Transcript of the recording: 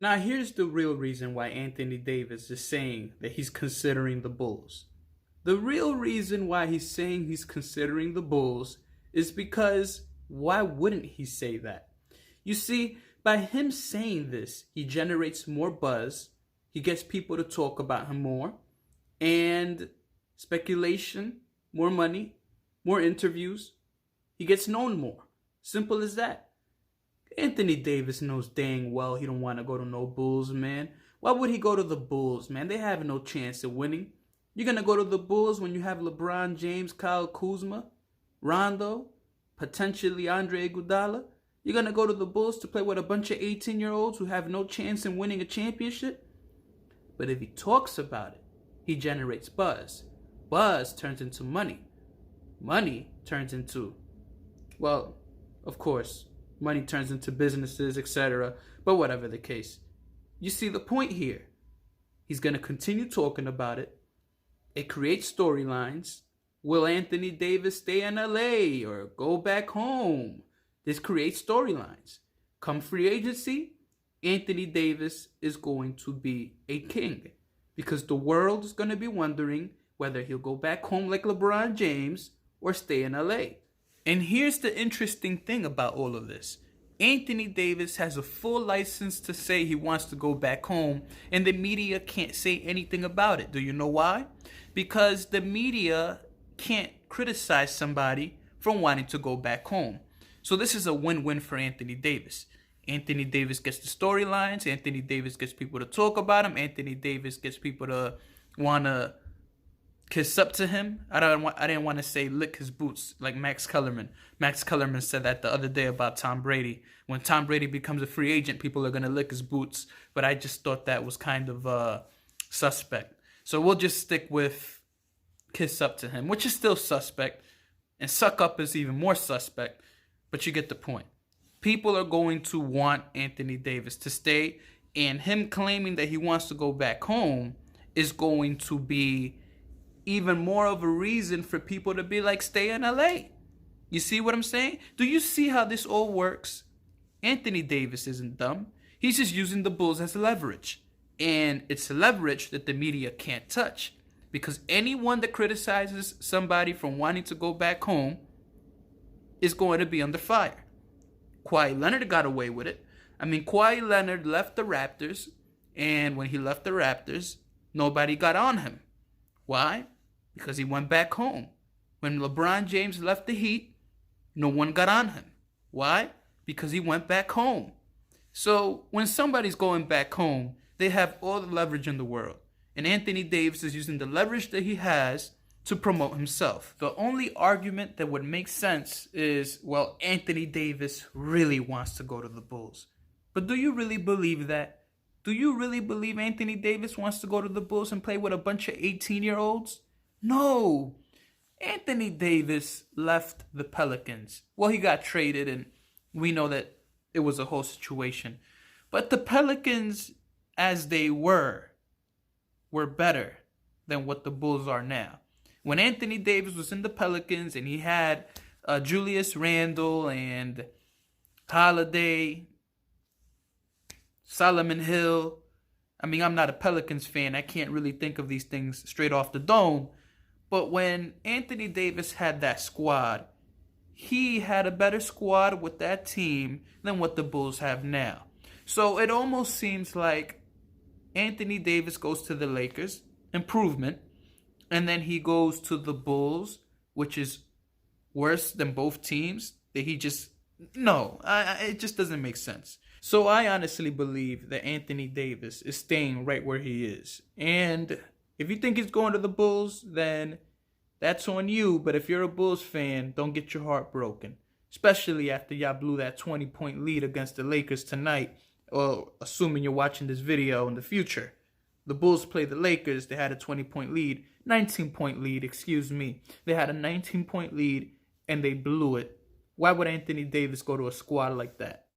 Now, here's the real reason why Anthony Davis is saying that he's considering the Bulls. The real reason why he's saying he's considering the Bulls is because why wouldn't he say that? You see, by him saying this, he generates more buzz, he gets people to talk about him more, and speculation, more money, more interviews. He gets known more. Simple as that. Anthony Davis knows dang well he don't want to go to no Bulls, man. Why would he go to the Bulls, man? They have no chance of winning. You're going to go to the Bulls when you have LeBron James, Kyle Kuzma, Rondo, potentially Andre Iguodala? You're going to go to the Bulls to play with a bunch of 18-year-olds who have no chance in winning a championship? But if he talks about it, he generates buzz. Buzz turns into money. Money turns into, well, of course, money turns into businesses, etc. But whatever the case. You see the point here. He's going to continue talking about it. It creates storylines. Will Anthony Davis stay in LA or go back home? This creates storylines. Come free agency, Anthony Davis is going to be a king because the world is going to be wondering whether he'll go back home like LeBron James or stay in LA. And here's the interesting thing about all of this. Anthony Davis has a full license to say he wants to go back home, and the media can't say anything about it. Do you know why? Because the media can't criticize somebody for wanting to go back home. So this is a win-win for Anthony Davis. Anthony Davis gets the storylines. Anthony Davis gets people to talk about him. Anthony Davis gets people to want to kiss up to him. I didn't want to say lick his boots like Max Kellerman. Max Kellerman said that the other day about Tom Brady. When Tom Brady becomes a free agent, people are going to lick his boots. But I just thought that was kind of suspect. So we'll just stick with kiss up to him, which is still suspect. And suck up is even more suspect. But you get the point. People are going to want Anthony Davis to stay. And him claiming that he wants to go back home is going to be even more of a reason for people to be like, stay in LA. You see what I'm saying? Do you see how this all works? Anthony Davis isn't dumb. He's just using the Bulls as leverage. And it's leverage that the media can't touch. Because anyone that criticizes somebody from wanting to go back home is going to be under fire. Kawhi Leonard got away with it. I mean, Kawhi Leonard left the Raptors. And when he left the Raptors, nobody got on him. Why? Because he went back home. When LeBron James left the Heat, no one got on him. Why? Because he went back home. So when somebody's going back home, they have all the leverage in the world. And Anthony Davis is using the leverage that he has to promote himself. The only argument that would make sense is, well, Anthony Davis really wants to go to the Bulls. But do you really believe that? Do you really believe Anthony Davis wants to go to the Bulls and play with a bunch of 18-year-olds? No. Anthony Davis left the Pelicans. Well, he got traded, and we know that it was a whole situation. But the Pelicans, as they were better than what the Bulls are now. When Anthony Davis was in the Pelicans and he had Julius Randle and Holiday, Solomon Hill. I mean, I'm not a Pelicans fan. I can't really think of these things straight off the dome. But when Anthony Davis had that squad, he had a better squad with that team than what the Bulls have now. So it almost seems like Anthony Davis goes to the Lakers, improvement, and then he goes to the Bulls, which is worse than both teams. That he just, no, it just doesn't make sense. So I honestly believe that Anthony Davis is staying right where he is. And if you think he's going to the Bulls, then that's on you. But if you're a Bulls fan, don't get your heart broken. Especially after y'all blew that 20-point lead against the Lakers tonight. Or assuming you're watching this video in the future. The Bulls played the Lakers. They had a 20-point lead. 19-point lead, excuse me. They had a 19-point lead and they blew it. Why would Anthony Davis go to a squad like that?